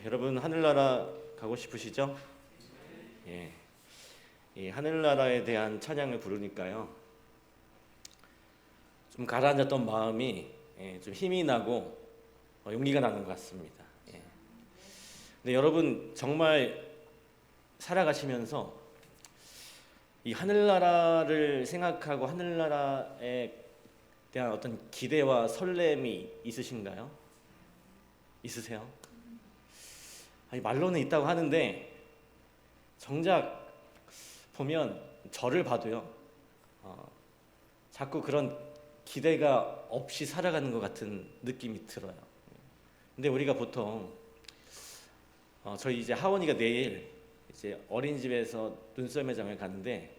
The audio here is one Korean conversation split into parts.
여러분 하늘나라 가고 싶으시죠? 이 하늘나라에 대한 찬양을 부르니까요, 좀 가라앉았던 마음이 좀 힘이 나고 용기가 나는 것 같습니다. 근데 여러분 정말 살아가시면서 이 하늘나라를 생각하고 하늘나라에 대한 어떤 기대와 설렘이 있으신가요? 있으세요? 아니, 말로는 있다고 하는데 정작 보면 저를 봐도요, 자꾸 그런 기대가 없이 살아가는 것 같은 느낌이 들어요. 근데 우리가 보통 저희 이제 하원이가 내일 이제 어린이집에서 눈썰 매장을 가는데,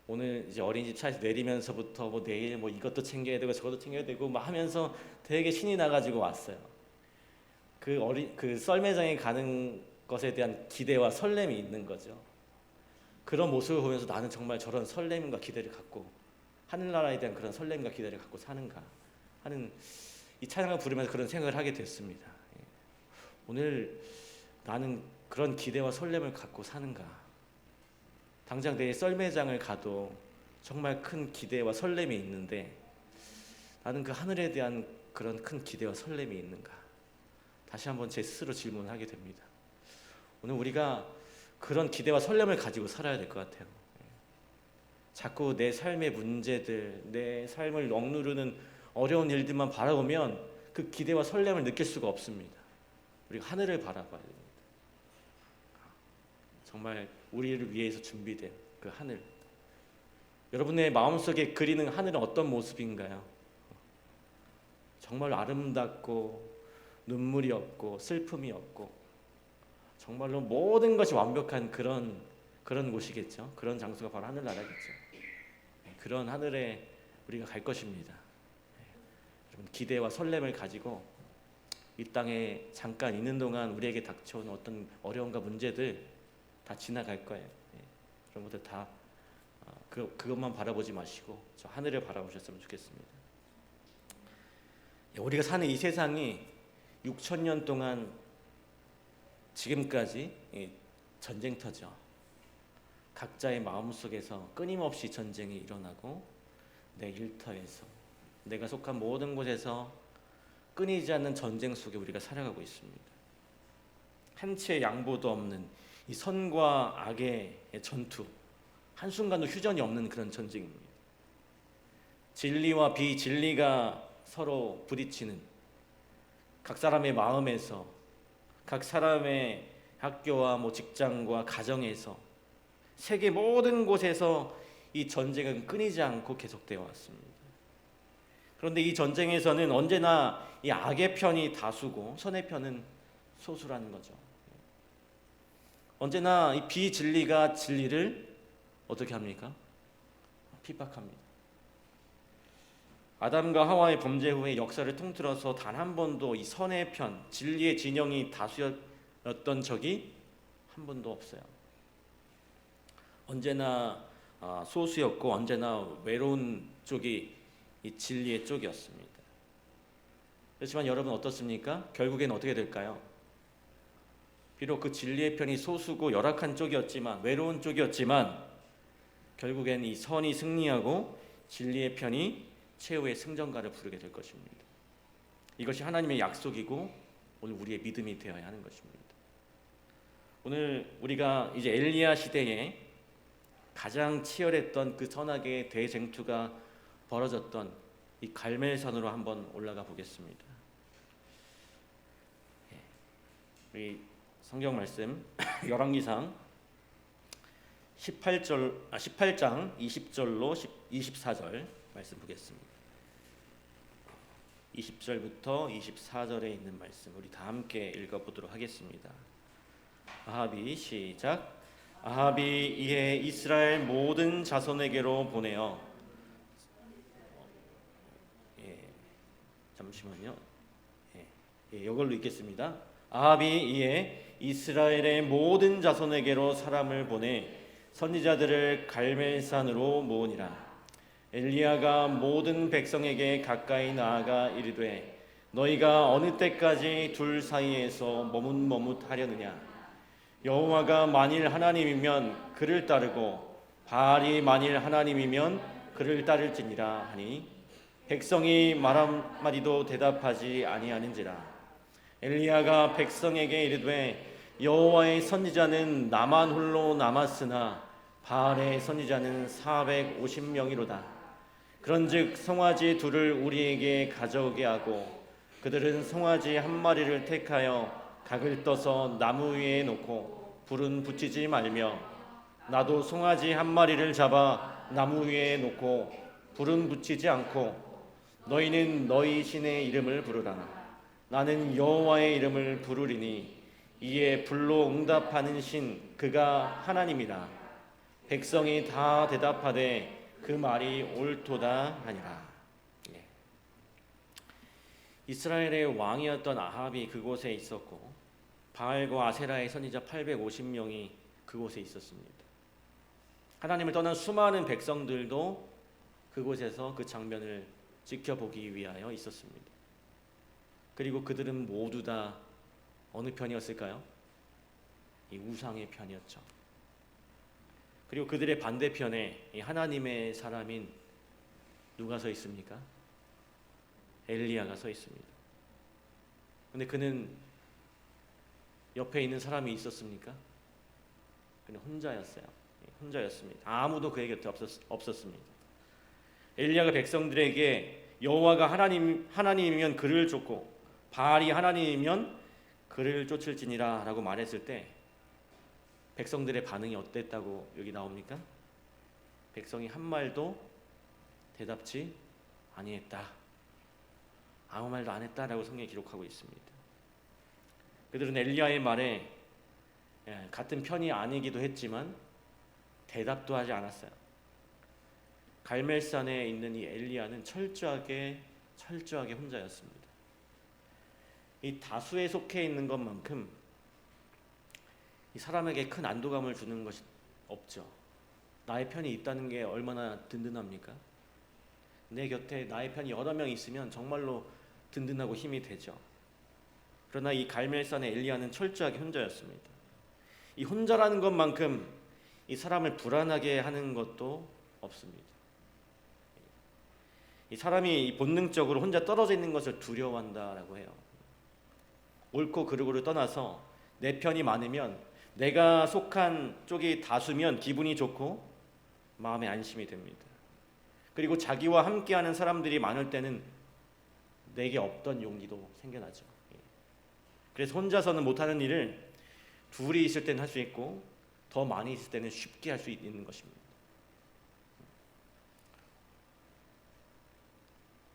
오늘 이제 어린이집 차에서 내리면서부터 뭐 내일 뭐 이것도 챙겨야 되고 저것도 챙겨야 되고 막 하면서 되게 신이 나가지고 왔어요. 그 썰매장에 가는 것에 대한 기대와 설렘이 있는 거죠. 그런 모습을 보면서 나는 정말 저런 설렘과 기대를 갖고 하늘나라에 대한 그런 설렘과 기대를 갖고 사는가 하는 이 찬양을 부르면서 그런 생각을 하게 됐습니다. 오늘 나는 그런 기대와 설렘을 갖고 사는가? 당장 내일 썰매장을 가도 정말 큰 기대와 설렘이 있는데 나는 그 하늘에 대한 그런 큰 기대와 설렘이 있는가? 다시 한번 제 스스로 질문을 하게 됩니다. 오늘 우리가 그런 기대와 설렘을 가지고 살아야 될 것 같아요. 자꾸 내 삶의 문제들, 내 삶을 억누르는 어려운 일들만 바라보면 그 기대와 설렘을 느낄 수가 없습니다. 우리가 하늘을 바라봐야 됩니다. 정말 우리를 위해서 준비된 그 하늘. 여러분의 마음속에 그리는 하늘은 어떤 모습인가요? 정말 아름답고 눈물이 없고 슬픔이 없고 정말로 모든 것이 완벽한 그런 곳이겠죠. 그런 장소가 바로 하늘나라겠죠. 그런 하늘에 우리가 갈 것입니다. 여러분, 기대와 설렘을 가지고 이 땅에 잠깐 있는 동안 우리에게 닥쳐온 어떤 어려움과 문제들 다 지나갈 거예요. 여러분들 다 그것만 바라보지 마시고 저 하늘을 바라보셨으면 좋겠습니다. 우리가 사는 이 세상이 6,000년 동안 지금까지 전쟁터죠. 각자의 마음속에서 끊임없이 전쟁이 일어나고 내 일터에서 내가 속한 모든 곳에서 끊이지 않는 전쟁 속에 우리가 살아가고 있습니다. 한치의 양보도 없는 이 선과 악의 전투, 한순간도 휴전이 없는 그런 전쟁입니다. 진리와 비진리가 서로 부딪히는 각 사람의 마음에서, 각 사람의 학교와 직장과 가정에서, 세계 모든 곳에서 이 전쟁은 끊이지 않고 계속되어 왔습니다. 그런데 이 전쟁에서는 언제나 이 악의 편이 다수고 선의 편은 소수라는 거죠. 언제나 이 비진리가 진리를 어떻게 합니까? 핍박합니다. 아담과 하와의 범죄 후에 역사를 통틀어서 단 한 번도 이 선의 편, 진리의 진영이 다수였던 적이 한 번도 없어요. 언제나 소수였고 언제나 외로운 쪽이 이 진리의 쪽이었습니다. 그렇지만 여러분 어떻습니까? 결국엔 어떻게 될까요? 비록 그 진리의 편이 소수고 열악한 쪽이었지만, 외로운 쪽이었지만 결국엔 이 선이 승리하고 진리의 편이 최후의 승전가를 부르게 될 것입니다. 이것이 하나님의 약속이고 오늘 우리의 믿음이 되어야 하는 것입니다. 오늘 우리가 이제 엘리야 시대에 가장 치열했던 그 선악의 대쟁투가 벌어졌던 이 갈멜산으로 한번 올라가 보겠습니다. 우리 성경 말씀 열왕기상 18장 20절로 24절 말씀 보겠습니다. 20절부터 24절에 있는 말씀 우리 다 함께 읽어보도록 하겠습니다. 아합이 시작. 아합이 이에 이스라엘 모든 자손에게로 보내어 잠시만요. 이걸로 읽겠습니다. 아합이 이에 이스라엘의 모든 자손에게로 사람을 보내 선지자들을 갈멜산으로 모으니라. 엘리야가 모든 백성에게 가까이 나아가 이르되 너희가 어느 때까지 둘 사이에서 머뭇머뭇하려느냐? 여호와가 만일 하나님이면 그를 따르고 바알이 만일 하나님이면 그를 따를지니라 하니 백성이 말 한마디도 대답하지 아니하는지라. 엘리야가 백성에게 이르되 여호와의 선지자는 나만 홀로 남았으나 바알의 선지자는 450명이로다. 그런즉 송아지 둘을 우리에게 가져오게 하고 그들은 송아지 한 마리를 택하여 각을 떠서 나무 위에 놓고 불은 붙이지 말며 나도 송아지 한 마리를 잡아 나무 위에 놓고 불은 붙이지 않고 너희는 너희 신의 이름을 부르라. 나는 여호와의 이름을 부르리니 이에 불로 응답하는 신 그가 하나님이라. 백성이 다 대답하되 그 말이 옳도다 하니라. 이스라엘의 왕이었던 아합이 그곳에 있었고 바알과 아세라의 선지자 850명이 그곳에 있었습니다. 하나님을 떠난 수많은 백성들도 그곳에서 그 장면을 지켜보기 위하여 있었습니다. 그리고 그들은 모두 다 어느 편이었을까요? 이 우상의 편이었죠. 그리고 그들의 반대편에 이 하나님의 사람인 누가 서 있습니까? 엘리야가 서 있습니다. 근데 그는 옆에 있는 사람이 있었습니까? 그는 혼자였어요. 혼자였습니다. 아무도 그의 곁에 없었습니다. 엘리야가 백성들에게 여호와가 하나님이면 그를 쫓고 바알이 하나님이면 그를 쫓을지니라 라고 말했을 때 백성들의 반응이 어땠다고 여기 나옵니까? 백성이 한 말도 대답지 아니했다. 아무 말도 안 했다라고 성경에 기록하고 있습니다. 그들은 엘리야의 말에 같은 편이 아니기도 했지만 대답도 하지 않았어요. 갈멜산에 있는 이 엘리야는 철저하게 혼자였습니다. 이 다수에 속해 있는 것만큼 이 사람에게 큰 안도감을 주는 것이 없죠. 나의 편이 있다는 게 얼마나 든든합니까? 내 곁에 나의 편이 여러 명 있으면 정말로 든든하고 힘이 되죠. 그러나 이 갈멜산의 엘리야는 철저하게 혼자였습니다. 이 혼자라는 것만큼 이 사람을 불안하게 하는 것도 없습니다. 이 사람이 본능적으로 혼자 떨어져 있는 것을 두려워한다라고 해요. 옳고 그르고를 떠나서 내 편이 많으면 내가 속한 쪽이 다수면 기분이 좋고 마음에 안심이 됩니다. 그리고 자기와 함께하는 사람들이 많을 때는 내게 없던 용기도 생겨나죠. 그래서 혼자서는 못하는 일을 둘이 있을 때는 할 수 있고 더 많이 있을 때는 쉽게 할 수 있는 것입니다.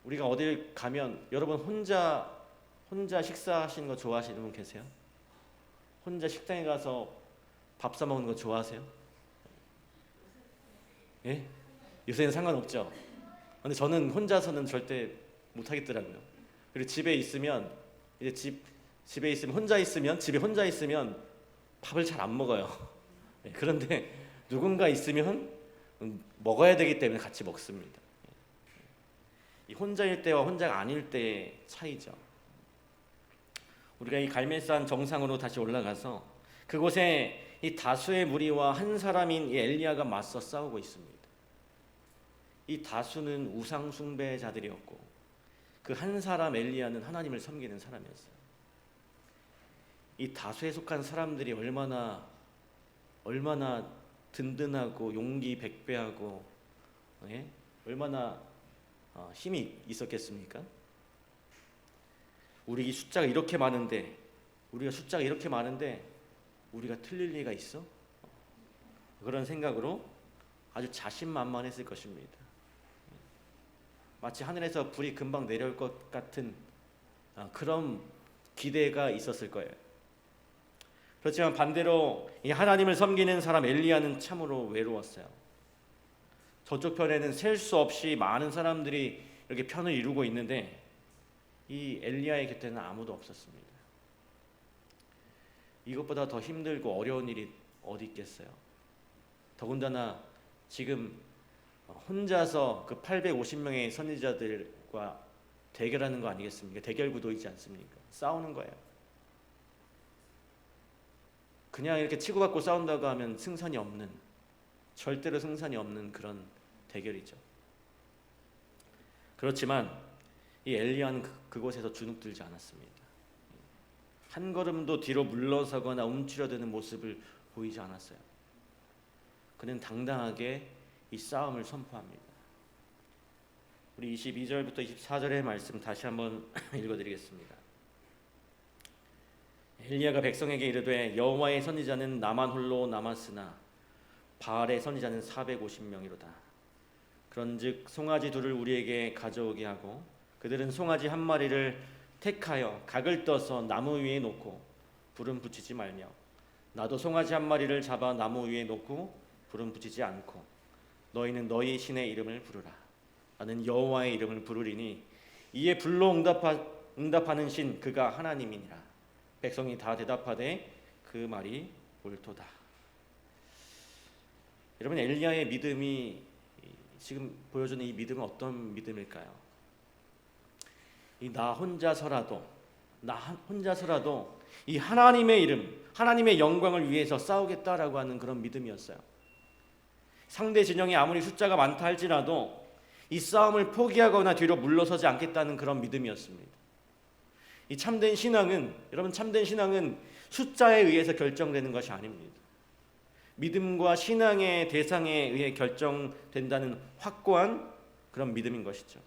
우리가 어딜 가면 여러분 혼자 식사하시는 거 좋아하시는 분 계세요? 혼자 식당에 가서 밥 사 먹는 거 좋아하세요? 예? 요새는 상관없죠. 근데 저는 혼자서는 절대 못 하겠더라고요. 그리고 집에 있으면 이제 집에 있으면 집에 혼자 있으면 밥을 잘 안 먹어요. 그런데 누군가 있으면 먹어야 되기 때문에 같이 먹습니다. 이 혼자일 때와 혼자가 아닐 때의 차이죠. 우리가 이 갈멜산 정상으로 다시 올라가서 그곳에 이 다수의 무리와 한 사람인 이 엘리야가 맞서 싸우고 있습니다. 이 다수는 우상 숭배자들이었고 그 한 사람 엘리야는 하나님을 섬기는 사람이었어요. 이 다수에 속한 사람들이 얼마나 든든하고 용기 백배하고 얼마나 힘이 있었겠습니까? 우리가 숫자가 이렇게 많은데 우리가 틀릴 리가 있어? 그런 생각으로 아주 자신만만했을 것입니다. 마치 하늘에서 불이 금방 내려올 것 같은 그런 기대가 있었을 거예요. 그렇지만 반대로 이 하나님을 섬기는 사람 엘리야는 참으로 외로웠어요. 저쪽 편에는 셀 수 없이 많은 사람들이 이렇게 편을 이루고 있는데 이 엘리야의 곁에는 아무도 없었습니다. 이것보다 더 힘들고 어려운 일이 어디 있겠어요? 더군다나 지금 혼자서 그 850명의 선지자들과 대결하는 거 아니겠습니까? 대결 구도이지 않습니까? 싸우는 거예요. 그냥 이렇게 치고받고 싸운다고 하면 승산이 없는, 절대로 승산이 없는 그런 대결이죠. 그렇지만 이 엘리야는 그곳에서 주눅들지 않았습니다. 한 걸음도 뒤로 물러서거나 움츠려드는 모습을 보이지 않았어요. 그는 당당하게 이 싸움을 선포합니다. 우리 22절부터 24절의 말씀 다시 한번 읽어드리겠습니다. 엘리야가 백성에게 이르되 여호와의 선지자는 나만 홀로 남았으나 바알의 선지자는 450명이로다. 그런즉 송아지 둘을 우리에게 가져오게 하고 그들은 송아지 한 마리를 택하여 각을 떠서 나무 위에 놓고 불은 붙이지 말며 나도 송아지 한 마리를 잡아 나무 위에 놓고 불은 붙이지 않고 너희는 너희 신의 이름을 부르라. 나는 여호와의 이름을 부르리니 이에 불로 응답하는 신 그가 하나님이니라. 백성이 다 대답하되 그 말이 옳도다. 여러분, 엘리야의 믿음이 지금 보여주는 이 믿음은 어떤 믿음일까요? 나 혼자서라도 이 하나님의 이름, 하나님의 영광을 위해서 싸우겠다라고 하는 그런 믿음이었어요. 상대 진영이 아무리 숫자가 많다 할지라도 이 싸움을 포기하거나 뒤로 물러서지 않겠다는 그런 믿음이었습니다. 이 참된 신앙은, 여러분, 참된 신앙은 숫자에 의해서 결정되는 것이 아닙니다. 믿음과 신앙의 대상에 의해 결정된다는 확고한 그런 믿음인 것이죠.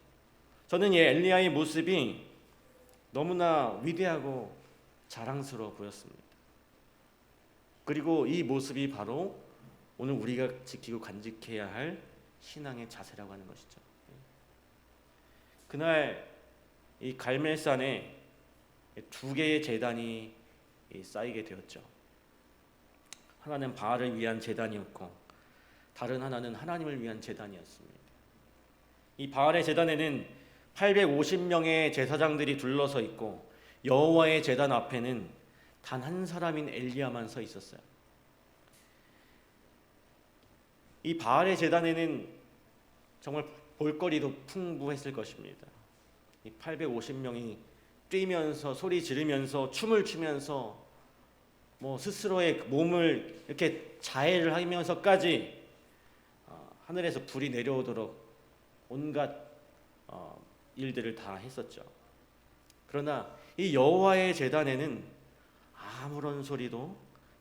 저는 이 엘리야의 모습이 너무나 위대하고 자랑스러워 보였습니다. 그리고 이 모습이 바로 오늘 우리가 지키고 간직해야 할 신앙의 자세라고 하는 것이죠. 그날 이 갈멜산에 두 개의 제단이 쌓이게 되었죠. 하나는 바알을 위한 제단이었고 다른 하나는 하나님을 위한 제단이었습니다. 이 바알의 제단에는 850명의 제사장들이 둘러서 있고 여호와의 제단 앞에는 단 한 사람인 엘리야만 서 있었어요. 이 바알의 제단에는 정말 볼거리도 풍부했을 것입니다. 이 850명이 뛰면서 소리 지르면서 춤을 추면서 스스로의 몸을 이렇게 자해를 하면서까지 하늘에서 불이 내려오도록 온갖 일들을 다 했었죠. 그러나 이 여호와의 제단에는 아무런 소리도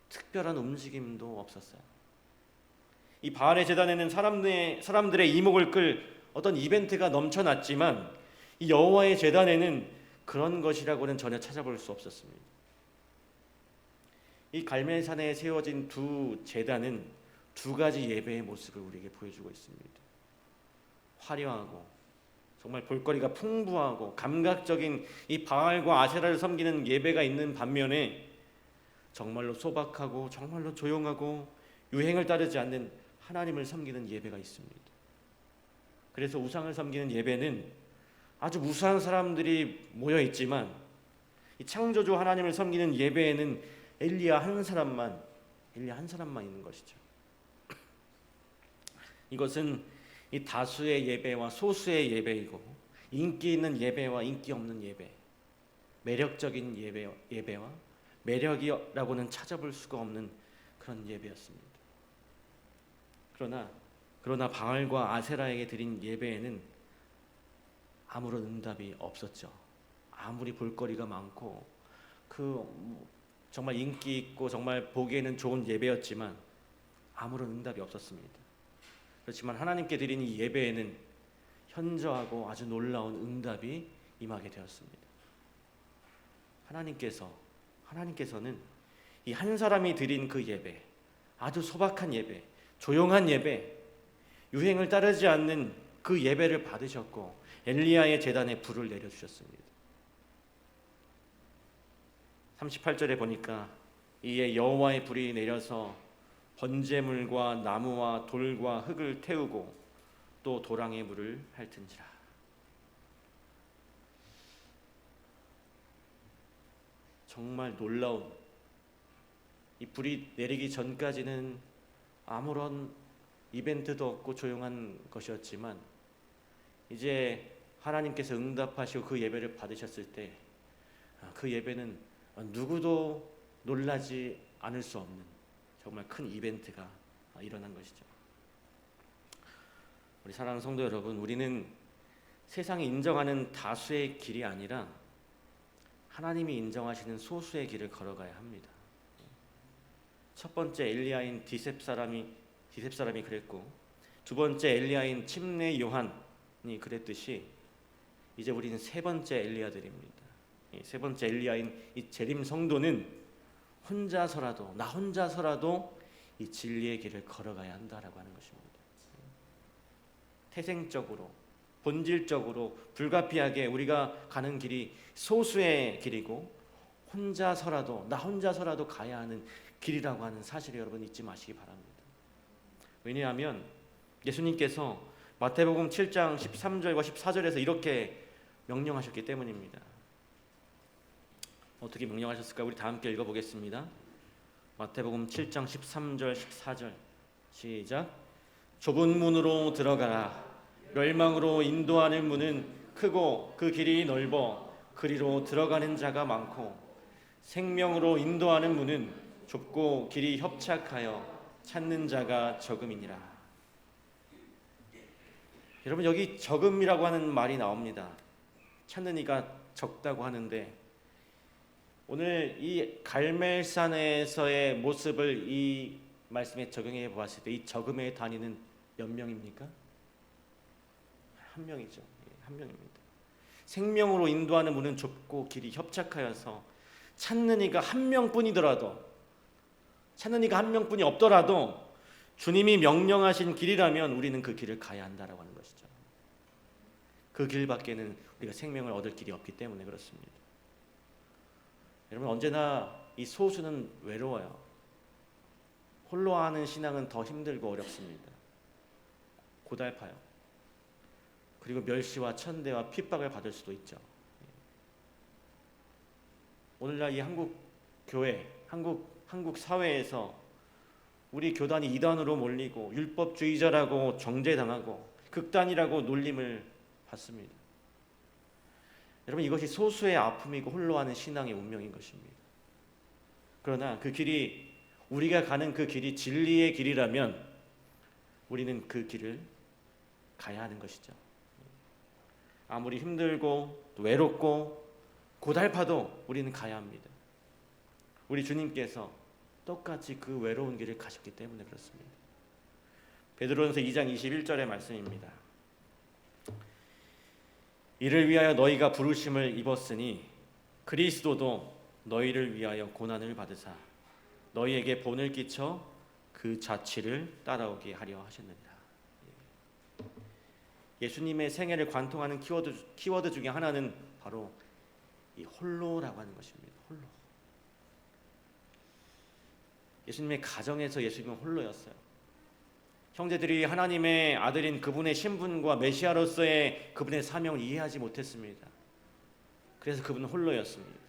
특별한 움직임도 없었어요. 이 바알의 제단에는 사람들의 이목을 끌 어떤 이벤트가 넘쳐났지만 이 여호와의 제단에는 그런 것이라고는 전혀 찾아볼 수 없었습니다. 이 갈멜산에 세워진 두 제단은 두 가지 예배의 모습을 우리에게 보여주고 있습니다. 화려하고 정말 볼거리가 풍부하고 감각적인 이 바알과 아세라를 섬기는 예배가 있는 반면에 정말로 소박하고 정말로 조용하고 유행을 따르지 않는 하나님을 섬기는 예배가 있습니다. 그래서 우상을 섬기는 예배는 아주 무수한 사람들이 모여 있지만 이 창조주 하나님을 섬기는 예배에는 엘리야 한 사람만 있는 것이죠. 이것은 이 다수의 예배와 소수의 예배이고 인기 있는 예배와 인기 없는 예배, 매력적인 예배와 매력이라고는 찾아볼 수가 없는 그런 예배였습니다. 그러나 바알과 아세라에게 드린 예배에는 아무런 응답이 없었죠. 아무리 볼거리가 많고 정말 인기 있고 정말 보기에는 좋은 예배였지만 아무런 응답이 없었습니다. 그렇지만 하나님께 드린 이 예배에는 현저하고 아주 놀라운 응답이 임하게 되었습니다. 하나님께서는 이 한 사람이 드린 그 예배, 아주 소박한 예배, 조용한 예배, 유행을 따르지 않는 그 예배를 받으셨고 엘리야의 제단에 불을 내려주셨습니다. 38절에 보니까 이에 여호와의 불이 내려서 번제물과 나무와 돌과 흙을 태우고 또 도랑의 물을 핥은지라. 정말 놀라운, 이 불이 내리기 전까지는 아무런 이벤트도 없고 조용한 것이었지만 이제 하나님께서 응답하시고 그 예배를 받으셨을 때 그 예배는 누구도 놀라지 않을 수 없는 정말 큰 이벤트가 일어난 것이죠. 우리 사랑하는 성도 여러분, 우리는 세상이 인정하는 다수의 길이 아니라 하나님이 인정하시는 소수의 길을 걸어가야 합니다. 첫 번째 엘리야인 디셉 사람이 그랬고, 두 번째 엘리야인 침례 요한이 그랬듯이 이제 우리는 세 번째 엘리야들입니다. 세 번째 엘리야인 이 재림 성도는 나 혼자서라도 이 진리의 길을 걸어가야 한다라고 하는 것입니다. 태생적으로, 본질적으로 불가피하게 우리가 가는 길이 소수의 길이고 나 혼자서라도 가야 하는 길이라고 하는 사실을 여러분 잊지 마시기 바랍니다. 왜냐하면 예수님께서 마태복음 7장 13절과 14절에서 이렇게 명령하셨기 때문입니다. 어떻게 명령하셨을까? 우리 다 함께 읽어보겠습니다. 마태복음 7장 13절 14절 시작. 좁은 문으로 들어가라. 멸망으로 인도하는 문은 크고 그 길이 넓어 그리로 들어가는 자가 많고 생명으로 인도하는 문은 좁고 길이 협착하여 찾는 자가 적음이니라. 여러분, 여기 적음이라고 하는 말이 나옵니다. 찾는 이가 적다고 하는데, 오늘 이 갈멜산에서의 모습을 이 말씀에 적용해 보았을 때 이 적음의 단위는 몇 명입니까? 한 명이죠. 한 명입니다. 생명으로 인도하는 문은 좁고 길이 협착하여서 찾는 이가 한 명뿐이더라도, 찾는 이가 한 명뿐이 없더라도 주님이 명령하신 길이라면 우리는 그 길을 가야 한다라고 하는 것이죠. 그 길밖에는 우리가 생명을 얻을 길이 없기 때문에 그렇습니다. 여러분, 언제나 이 소수는 외로워요. 홀로 하는 신앙은 더 힘들고 어렵습니다. 고달파요. 그리고 멸시와 천대와 핍박을 받을 수도 있죠. 오늘날 이 한국 교회, 한국 사회에서 우리 교단이 이단으로 몰리고 율법주의자라고 정죄당하고 극단이라고 놀림을 받습니다. 여러분, 이것이 소수의 아픔이고 홀로 하는 신앙의 운명인 것입니다. 그러나 그 길이, 우리가 가는 그 길이 진리의 길이라면 우리는 그 길을 가야 하는 것이죠. 아무리 힘들고 또 외롭고 고달파도 우리는 가야 합니다. 우리 주님께서 똑같이 그 외로운 길을 가셨기 때문에 그렇습니다. 베드로전서 2장 21절의 말씀입니다. 이를 위하여 너희가 부르심을 입었으니 그리스도도 너희를 위하여 고난을 받으사 너희에게 본을 끼쳐 그 자취를 따라오게 하려 하셨느니라. 예수님의 생애를 관통하는 키워드 중에 하나는 바로 이 홀로라고 하는 것입니다. 홀로. 예수님의 가정에서 예수님은 홀로였어요. 형제들이 하나님의 아들인 그분의 신분과 메시아로서의 그분의 사명을 이해하지 못했습니다. 그래서 그분은 홀로였습니다.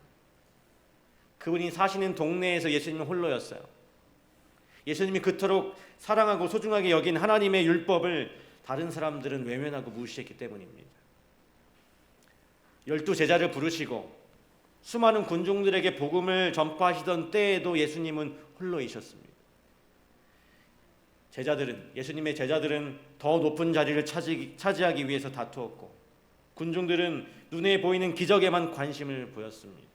그분이 사시는 동네에서 예수님은 홀로였어요. 예수님이 그토록 사랑하고 소중하게 여긴 하나님의 율법을 다른 사람들은 외면하고 무시했기 때문입니다. 12 제자를 부르시고 수많은 군중들에게 복음을 전파하시던 때에도 예수님은 홀로이셨습니다. 예수님의 제자들은 더 높은 자리를 차지하기 위해서 다투었고 군중들은 눈에 보이는 기적에만 관심을 보였습니다.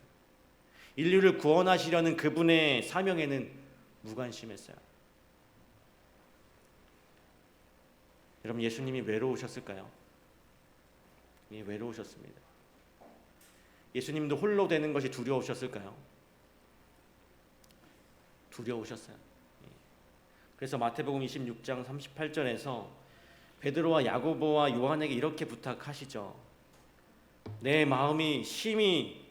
인류를 구원하시려는 그분의 사명에는 무관심했어요. 여러분, 예수님이 외로우셨을까요? 예, 외로우셨습니다. 예수님도 홀로 되는 것이 두려우셨을까요? 두려우셨어요. 그래서 마태복음 26장 38절에서 베드로와 야고보와 요한에게 이렇게 부탁하시죠. 내 마음이 심히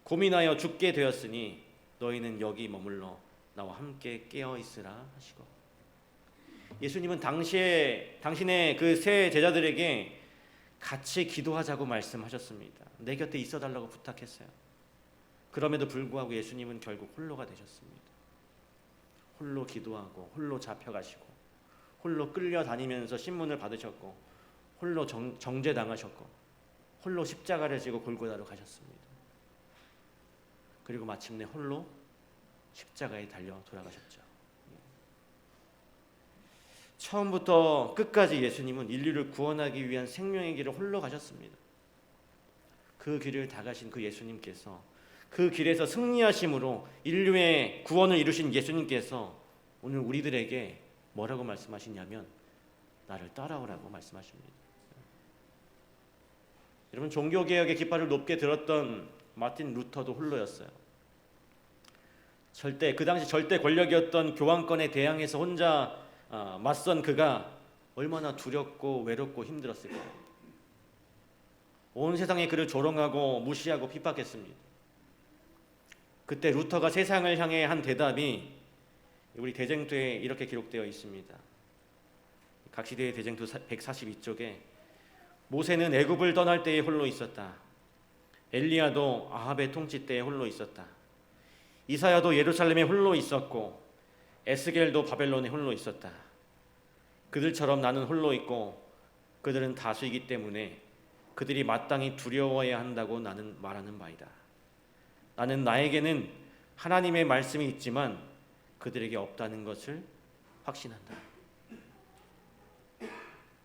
고민하여 죽게 되었으니 너희는 여기 머물러 나와 함께 깨어 있으라 하시고, 예수님은 당신의 그 세 제자들에게 같이 기도하자고 말씀하셨습니다. 내 곁에 있어달라고 부탁했어요. 그럼에도 불구하고 예수님은 결국 홀로가 되셨습니다. 홀로 기도하고 홀로 잡혀가시고 홀로 끌려다니면서 신문을 받으셨고 홀로 정죄당하셨고 홀로 십자가를 지고 골고다로 가셨습니다. 그리고 마침내 홀로 십자가에 달려 돌아가셨죠. 처음부터 끝까지 예수님은 인류를 구원하기 위한 생명의 길을 홀로 가셨습니다. 그 길을 다 가신 그 예수님께서, 그 길에서 승리하심으로 인류의 구원을 이루신 예수님께서 오늘 우리들에게 뭐라고 말씀하시냐면 나를 따라오라고 말씀하십니다. 여러분, 종교개혁의 깃발을 높게 들었던 마틴 루터도 홀로였어요. 그 당시 절대 권력이었던 교황권에 대항해서 혼자 맞선 그가 얼마나 두렵고 외롭고 힘들었을까요? 온 세상이 그를 조롱하고 무시하고 핍박했습니다. 그때 루터가 세상을 향해 한 대답이 우리 대쟁투에 이렇게 기록되어 있습니다. 각시대의 대쟁투 142쪽에 모세는 애굽을 떠날 때에 홀로 있었다. 엘리야도 아합의 통치 때에 홀로 있었다. 이사야도 예루살렘에 홀로 있었고 에스겔도 바벨론에 홀로 있었다. 그들처럼 나는 홀로 있고 그들은 다수이기 때문에 그들이 마땅히 두려워해야 한다고 나는 말하는 바이다. 나는 나에게는 하나님의 말씀이 있지만 그들에게 없다는 것을 확신한다.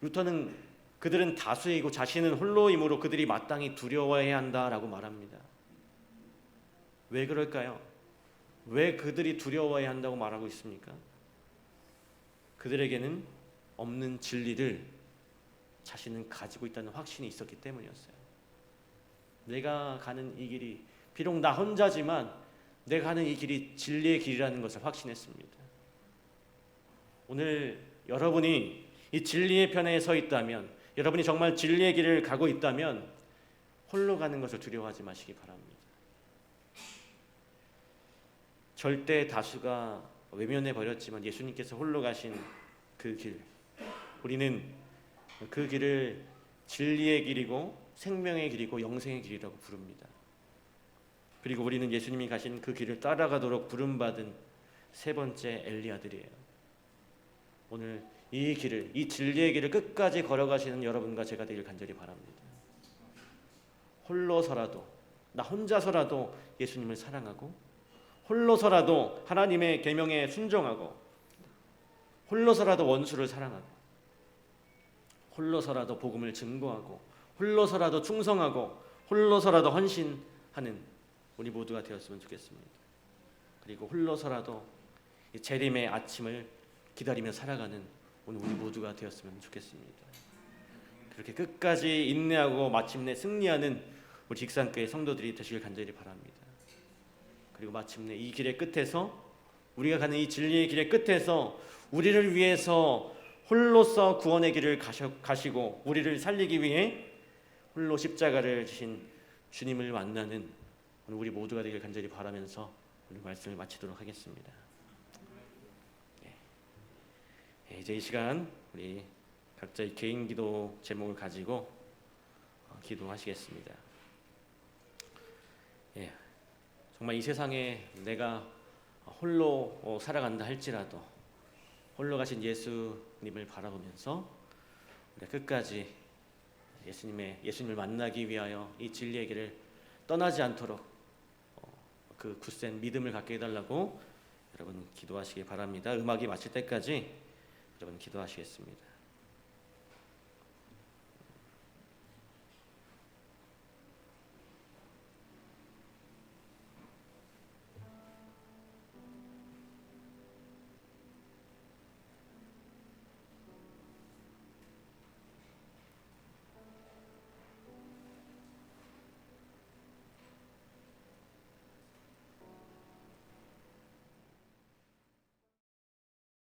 루터는 그들은 다수이고 자신은 홀로이므로 그들이 마땅히 두려워해야 한다라고 말합니다. 왜 그럴까요? 왜 그들이 두려워해야 한다고 말하고 있습니까? 그들에게는 없는 진리를 자신은 가지고 있다는 확신이 있었기 때문이었어요. 내가 가는 이 길이 비록 나 혼자지만 내가 가는 이 길이 진리의 길이라는 것을 확신했습니다. 오늘 여러분이 이 진리의 편에 서 있다면, 여러분이 정말 진리의 길을 가고 있다면 홀로 가는 것을 두려워하지 마시기 바랍니다. 절대 다수가 외면해 버렸지만 예수님께서 홀로 가신 그 길, 우리는 그 길을 진리의 길이고 생명의 길이고 영생의 길이라고 부릅니다. 그리고 우리는 예수님이 가신 그 길을 따라가도록 부름받은 세 번째 엘리야들이에요. 오늘 이 길을, 이 진리의 길을 끝까지 걸어가시는 여러분과 제가 되길 간절히 바랍니다. 홀로서라도, 나 혼자서라도 예수님을 사랑하고, 홀로서라도 하나님의 계명에 순종하고, 홀로서라도 원수를 사랑하고, 홀로서라도 복음을 증거하고, 홀로서라도 충성하고, 홀로서라도 헌신하는 우리 모두가 되었으면 좋겠습니다. 그리고 홀로서라도 재림의 아침을 기다리며 살아가는 오늘 우리 모두가 되었으면 좋겠습니다. 그렇게 끝까지 인내하고 마침내 승리하는 우리 직산교회 성도들이 되시길 간절히 바랍니다. 그리고 마침내 이 길의 끝에서, 우리가 가는 이 진리의 길의 끝에서 우리를 위해서 홀로서 구원의 길을 가시고 우리를 살리기 위해 홀로 십자가를 지신 주님을 만나는 오늘 우리 모두가 되길 간절히 바라면서 오늘 말씀을 마치도록 하겠습니다. 이제 이 시간 우리 각자의 개인 기도 제목을 가지고 기도하시겠습니다. 정말 이 세상에 내가 홀로 살아간다 할지라도 홀로 가신 예수님을 바라보면서 우리가 끝까지 예수님을 만나기 위하여 이 진리의 길을 떠나지 않도록 그 굳센 믿음을 갖게 해달라고 여러분 기도하시기 바랍니다. 음악이 마칠 때까지 여러분 기도하시겠습니다.